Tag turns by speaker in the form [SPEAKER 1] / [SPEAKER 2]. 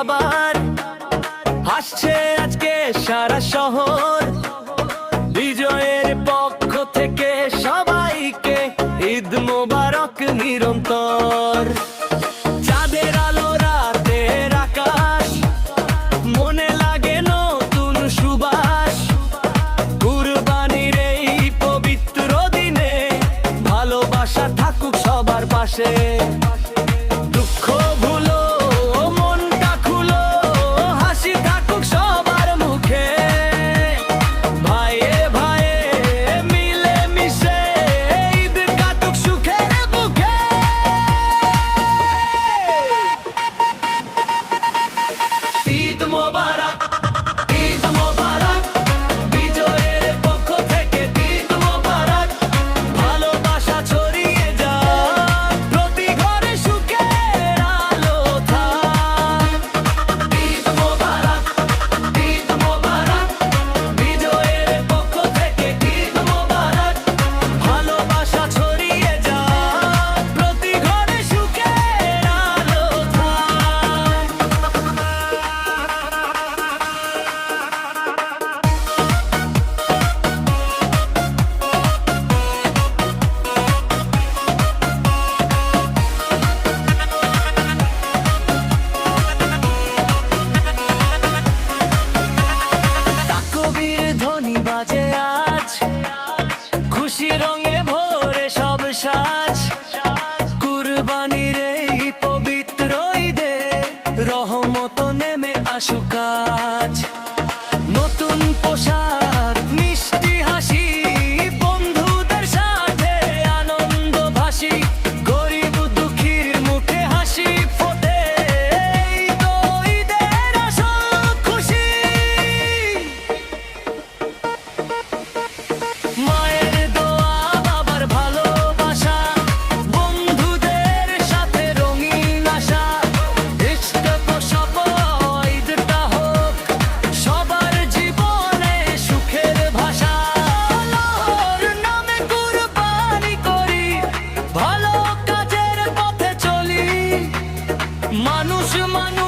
[SPEAKER 1] আবার হাসছে আজকে সারা শহর। বিজয়ের পক্ষ থেকে সবাইকে ঈদ মোবারক নিরন্তর। চাঁদের আলো রাতের আকাশ, মনে লাগে নতুন সুবাস। কুরবানির এই পবিত্র দিনে ভালোবাসা থাকুক সবার পাশে। দুঃখ ভুলো, মনটা খুলো, হাসি থাকুক সবার মুখে। ভাইয়ে ভাইয়ে মিলে মিশে ঈদ কাটুক সুখের বুকে। ঈদ মোবারক, ঈদ মোবারক, বিজয়ের পক্ষ থেকে ঈদ মোবারক। ভালোবাসা ছড়িয়ে যাক, প্রতি ঘরে সুখের আলো থাক। ঈদ মোবারক, ঈদ মোবারক, বিজয়ের পক্ষ থেকে ঈদ মোবারক। ভালোবাসা ছড়িয়ে যাক, প্রতি ঘরে সুখের আলো থাক। তাকবীর ধ্বনি বাজে আজ, খুশি রঙে ভরে সব সাজ। কুরবানির এই পবিত্র ঈদে রহমত নেমে আসুক আজ। নতুন পোশাক, মিষ্টি হাসি, বন্ধুদের সাথে আনন্দ ভাসি। গরিব দুঃখীর মুখে হাসি ফোটে, এই তো ঈদের আসল খুশি। মায়ের দোয়া, বাবার ভালোবাসা, বন্ধুদের সাথে রঙিন আশা। ইষ্ট তো সফল ঈদটা হোক সবার জীবনে সুখের ভাষা। আল্লাহর নামে কুরবানি করি, ভালো কাজের পথে চলি। মানুষ মানুষ